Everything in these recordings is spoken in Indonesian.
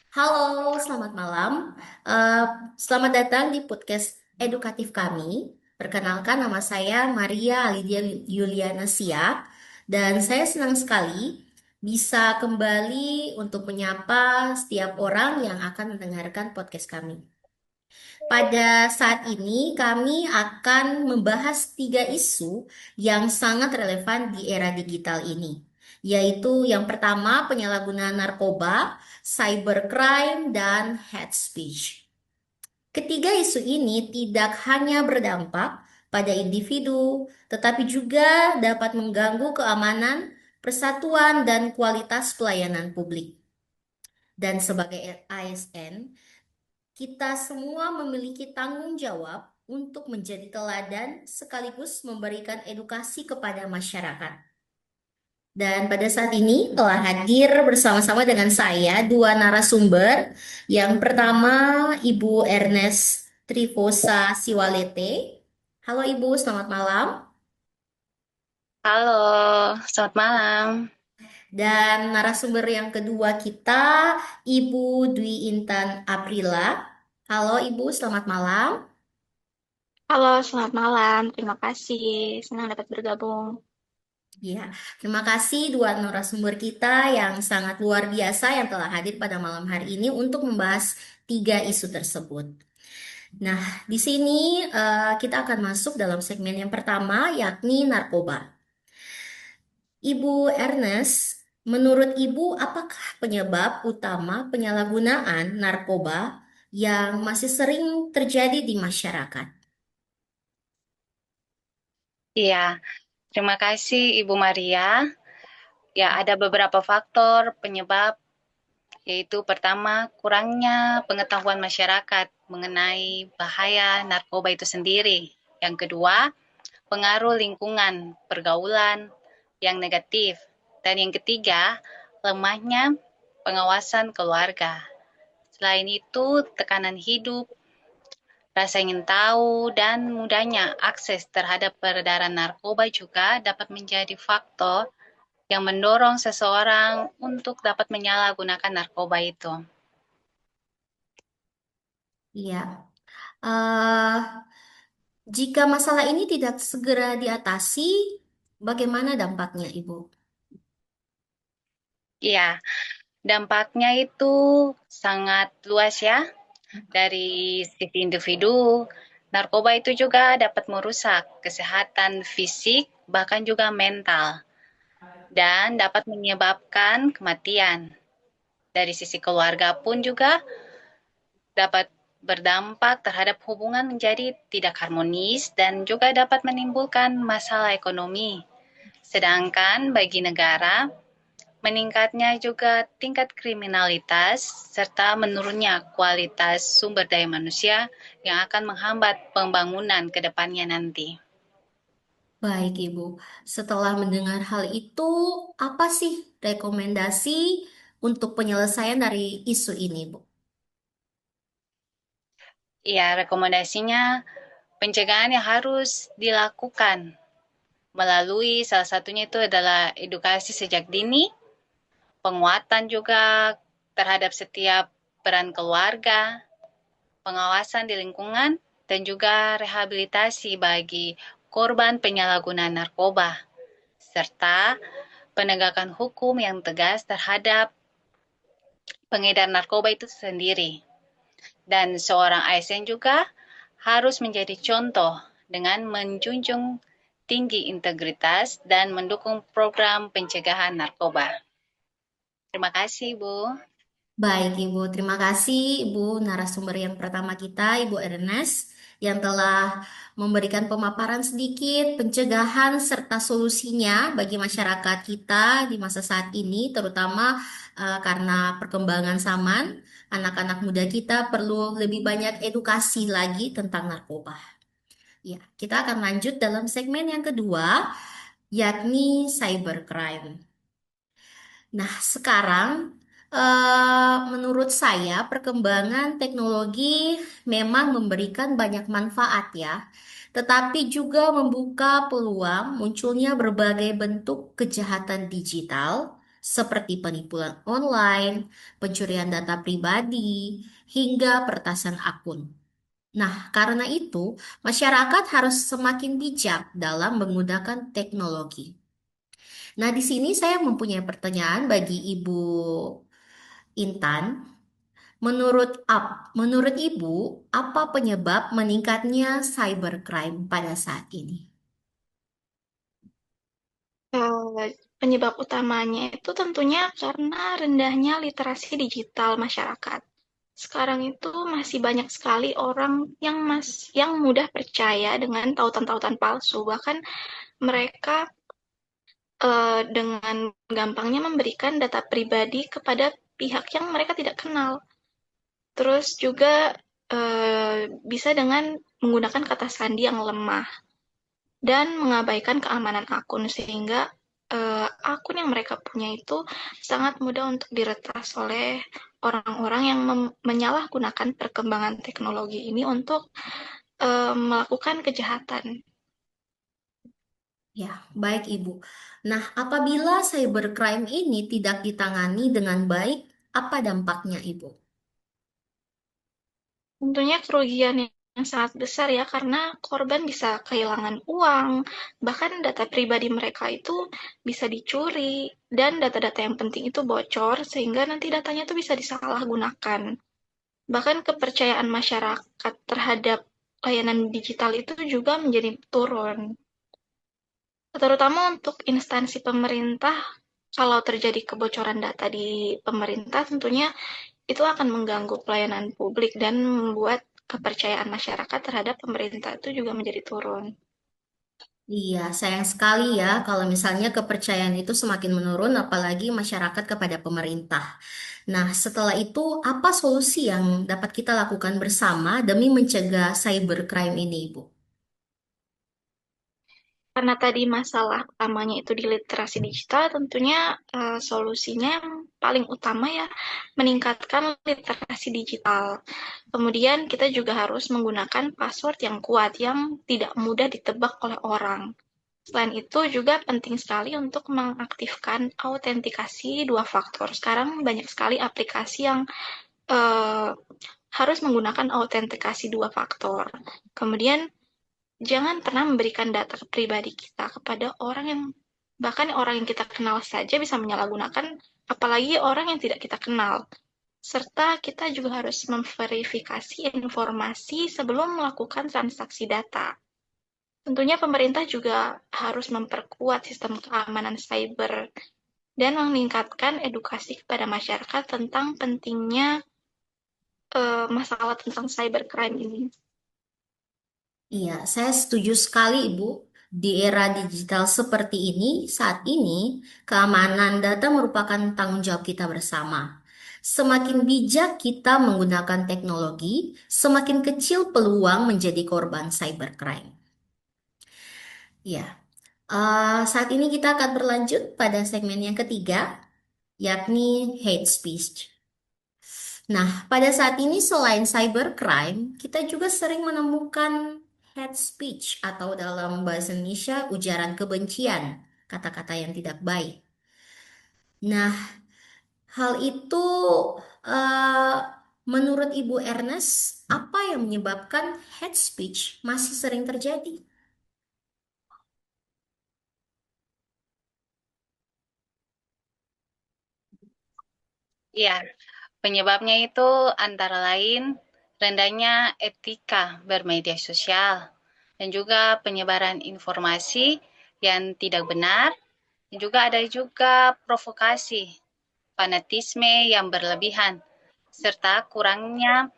Halo, selamat malam. Eh, Selamat datang di podcast edukatif kami. Perkenalkan, nama saya Maria Lydia Yuliana Siak, dan saya senang sekali bisa kembali untuk menyapa setiap orang yang akan mendengarkan podcast kami. Pada saat ini, kami akan membahas tiga isu yang sangat relevan di era digital ini, yaitu yang pertama penyalahgunaan narkoba, cybercrime, dan hate speech. Ketiga isu ini tidak hanya berdampak pada individu, tetapi juga dapat mengganggu keamanan, persatuan, dan kualitas pelayanan publik. Dan sebagai ASN, kita semua memiliki tanggung jawab untuk menjadi teladan sekaligus memberikan edukasi kepada masyarakat. Dan pada saat ini telah hadir bersama-sama dengan saya dua narasumber. Yang pertama, Ibu Ernest Trifosa Siwalete. Halo Ibu, selamat malam. Halo, selamat malam. Dan narasumber yang kedua kita, Ibu Dwi Intan Aprila. Halo Ibu, selamat malam. Halo, selamat malam. Terima kasih. Senang dapat bergabung. Ya, terima kasih dua narasumber kita yang sangat luar biasa yang telah hadir pada malam hari ini untuk membahas tiga isu tersebut. Nah, di sini kita akan masuk dalam segmen yang pertama, yakni narkoba. Ibu Ernest, menurut Ibu, apakah penyebab utama penyalahgunaan narkoba yang masih sering terjadi di masyarakat? Iya, terima kasih Ibu Maria. Ya, ada beberapa faktor penyebab, yaitu pertama, kurangnya pengetahuan masyarakat mengenai bahaya narkoba itu sendiri. Yang kedua, pengaruh lingkungan, pergaulan yang negatif. Dan yang ketiga, lemahnya pengawasan keluarga. Selain itu, tekanan hidup, rasa ingin tahu, dan mudahnya akses terhadap peredaran narkoba juga dapat menjadi faktor yang mendorong seseorang untuk dapat menyalahgunakan narkoba itu. Iya. Eh, Jika masalah ini tidak segera diatasi, bagaimana dampaknya, Ibu? Iya, dampaknya itu sangat luas ya. Dari sisi individu, narkoba itu juga dapat merusak kesehatan fisik, bahkan juga mental, dan dapat menyebabkan kematian. Dari sisi keluarga pun juga dapat berdampak terhadap hubungan menjadi tidak harmonis dan juga dapat menimbulkan masalah ekonomi. Sedangkan bagi negara, meningkatnya juga tingkat kriminalitas serta menurunnya kualitas sumber daya manusia yang akan menghambat pembangunan ke depannya nanti. Baik, Ibu. Setelah mendengar hal itu, apa sih rekomendasi untuk penyelesaian dari isu ini, Bu? Ya, rekomendasinya pencegahan yang harus dilakukan melalui salah satunya itu adalah edukasi sejak dini, penguatan juga terhadap setiap peran keluarga, pengawasan di lingkungan, dan juga rehabilitasi bagi korban penyalahgunaan narkoba, serta penegakan hukum yang tegas terhadap pengedar narkoba itu sendiri. Dan seorang ASN juga harus menjadi contoh dengan menjunjung tinggi integritas dan mendukung program pencegahan narkoba. Terima kasih, Bu. Baik, Ibu. Terima kasih, Ibu narasumber yang pertama kita, Ibu Ernest, yang telah memberikan pemaparan sedikit, pencegahan, serta solusinya bagi masyarakat kita di masa saat ini, terutama karena perkembangan zaman, anak-anak muda kita perlu lebih banyak edukasi lagi tentang narkoba. Ya, kita akan lanjut dalam segmen yang kedua, yakni cybercrime. Nah, sekarang menurut saya perkembangan teknologi memang memberikan banyak manfaat ya, tetapi juga membuka peluang munculnya berbagai bentuk kejahatan digital seperti penipuan online, pencurian data pribadi, hingga peretasan akun. Nah, karena itu, masyarakat harus semakin bijak dalam menggunakan teknologi. Nah, di sini saya mempunyai pertanyaan bagi Ibu Intan. Menurut Ibu, apa penyebab meningkatnya cybercrime pada saat ini? Penyebab utamanya itu tentunya karena rendahnya literasi digital masyarakat. Sekarang itu masih banyak sekali orang yang mudah percaya dengan tautan-tautan palsu. Bahkan mereka dengan gampangnya memberikan data pribadi kepada pihak yang mereka tidak kenal. Terus juga bisa dengan menggunakan kata sandi yang lemah dan mengabaikan keamanan akun sehingga akun yang mereka punya itu sangat mudah untuk diretas oleh orang-orang yang menyalahgunakan perkembangan teknologi ini untuk melakukan kejahatan. Ya, baik Ibu. Nah, apabila cybercrime ini tidak ditangani dengan baik, apa dampaknya Ibu? Tentunya kerugian yang sangat besar ya, karena korban bisa kehilangan uang, bahkan data pribadi mereka itu bisa dicuri, dan data-data yang penting itu bocor, sehingga nanti datanya itu bisa disalahgunakan. Bahkan kepercayaan masyarakat terhadap layanan digital itu juga menjadi turun. Terutama untuk instansi pemerintah, kalau terjadi kebocoran data di pemerintah, tentunya itu akan mengganggu pelayanan publik dan membuat kepercayaan masyarakat terhadap pemerintah itu juga menjadi turun. Iya, sayang sekali ya kalau misalnya kepercayaan itu semakin menurun, apalagi masyarakat kepada pemerintah. Nah, setelah itu, apa solusi yang dapat kita lakukan bersama demi mencegah cybercrime ini, Ibu? Karena tadi masalah utamanya itu di literasi digital, tentunya solusinya yang paling utama ya meningkatkan literasi digital. Kemudian kita juga harus menggunakan password yang kuat, yang tidak mudah ditebak oleh orang. Selain itu juga penting sekali untuk mengaktifkan autentikasi dua faktor. Sekarang banyak sekali aplikasi yang eh, harus menggunakan autentikasi dua faktor. Kemudian jangan pernah memberikan data pribadi kita kepada orang yang bahkan orang yang kita kenal saja bisa menyalahgunakan, apalagi orang yang tidak kita kenal. Serta kita juga harus memverifikasi informasi sebelum melakukan transaksi data. Tentunya pemerintah juga harus memperkuat sistem keamanan cyber dan meningkatkan edukasi kepada masyarakat tentang pentingnya masalah tentang cybercrime ini. Iya, saya setuju sekali, Ibu. Di era digital seperti ini, saat ini, keamanan data merupakan tanggung jawab kita bersama. Semakin bijak kita menggunakan teknologi, semakin kecil peluang menjadi korban cybercrime. Ya, saat ini kita akan berlanjut pada segmen yang ketiga, yakni hate speech. Nah, pada saat ini selain cybercrime, kita juga sering menemukan hate speech atau dalam bahasa Indonesia ujaran kebencian, kata-kata yang tidak baik. Nah, hal itu eh, menurut Ibu Ernest, apa yang menyebabkan hate speech masih sering terjadi? Ya, penyebabnya itu antara lain rendahnya etika bermedia sosial dan juga penyebaran informasi yang tidak benar, dan juga ada juga provokasi, fanatisme yang berlebihan, serta kurangnya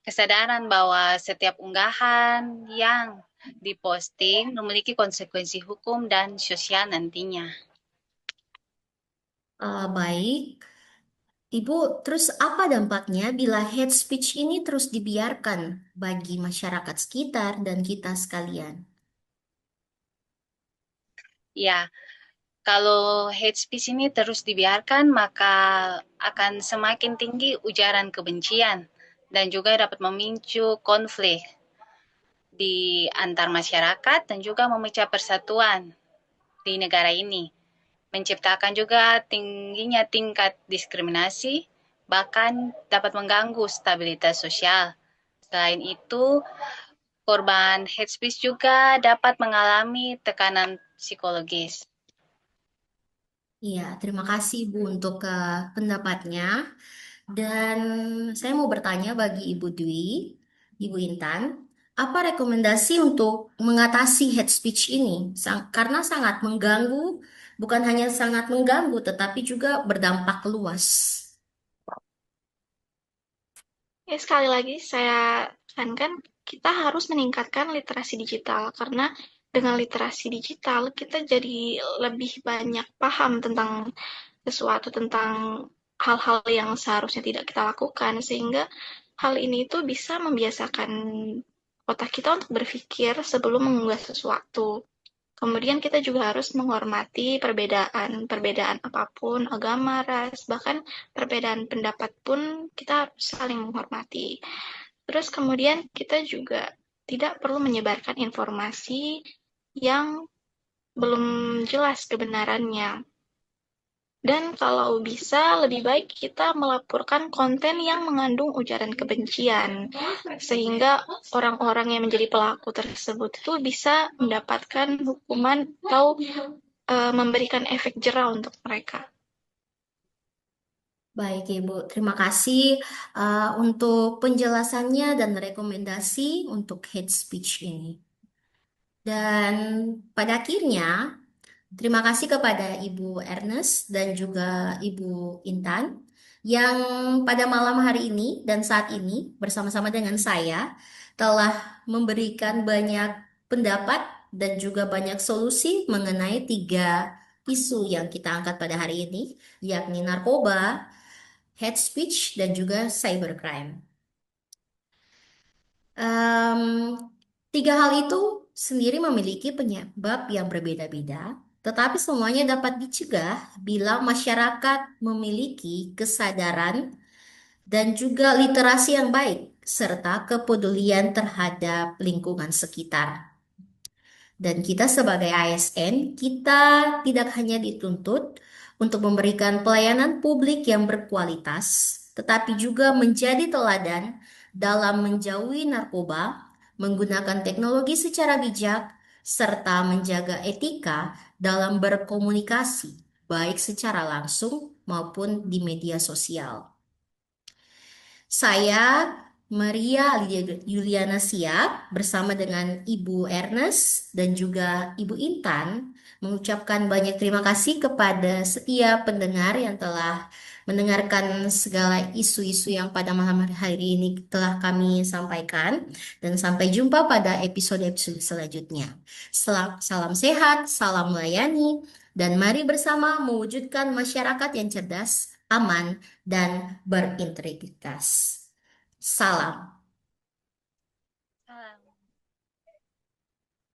kesadaran bahwa setiap unggahan yang diposting memiliki konsekuensi hukum dan sosial nantinya. Baik, Ibu, terus apa dampaknya bila hate speech ini terus dibiarkan bagi masyarakat sekitar dan kita sekalian? Ya, kalau hate speech ini terus dibiarkan, maka akan semakin tinggi ujaran kebencian dan juga dapat memicu konflik di antar masyarakat dan juga memecah persatuan di negara ini. menciptakan juga tingginya tingkat diskriminasi, bahkan dapat mengganggu stabilitas sosial. Selain itu, korban hate speech juga dapat mengalami tekanan psikologis. Iya, terima kasih Bu untuk pendapatnya. Dan saya mau bertanya bagi Ibu Dwi, Ibu Intan, apa rekomendasi untuk mengatasi hate speech ini? Karena sangat mengganggu, bukan hanya sangat mengganggu, tetapi juga berdampak luas. Ya, sekali lagi saya tekankan kita harus meningkatkan literasi digital karena dengan literasi digital kita jadi lebih banyak paham tentang sesuatu, tentang hal-hal yang seharusnya tidak kita lakukan, sehingga hal ini itu bisa membiasakan otak kita untuk berpikir sebelum mengunggah sesuatu. Kemudian kita juga harus menghormati perbedaan apapun, agama, ras, bahkan perbedaan pendapat pun kita harus saling menghormati. Terus kemudian kita juga tidak perlu menyebarkan informasi yang belum jelas kebenarannya. Dan kalau bisa, lebih baik kita melaporkan konten yang mengandung ujaran kebencian, sehingga orang-orang yang menjadi pelaku tersebut itu bisa mendapatkan hukuman atau memberikan efek jera untuk mereka. Baik, Ibu. Terima kasih untuk penjelasannya dan rekomendasi untuk hate speech ini. Dan pada akhirnya, terima kasih kepada Ibu Ernest dan juga Ibu Intan yang pada malam hari ini dan saat ini bersama-sama dengan saya telah memberikan banyak pendapat dan juga banyak solusi mengenai tiga isu yang kita angkat pada hari ini, yakni narkoba, hate speech, dan juga cybercrime. Em, Tiga hal itu sendiri memiliki penyebab yang berbeda-beda, tetapi semuanya dapat dicegah bila masyarakat memiliki kesadaran dan juga literasi yang baik, serta kepedulian terhadap lingkungan sekitar. Dan kita sebagai ASN, kita tidak hanya dituntut untuk memberikan pelayanan publik yang berkualitas, tetapi juga menjadi teladan dalam menjauhi narkoba, menggunakan teknologi secara bijak, serta menjaga etika dalam berkomunikasi, baik secara langsung maupun di media sosial. Saya Maria Lydia Yuliana Siap bersama dengan Ibu Ernest dan juga Ibu Intan mengucapkan banyak terima kasih kepada setiap pendengar yang telah mendengarkan segala isu-isu yang pada malam hari ini telah kami sampaikan, dan sampai jumpa pada episode-episode selanjutnya. Salam sehat, salam melayani, dan mari bersama mewujudkan masyarakat yang cerdas, aman, dan berintegritas. Salam.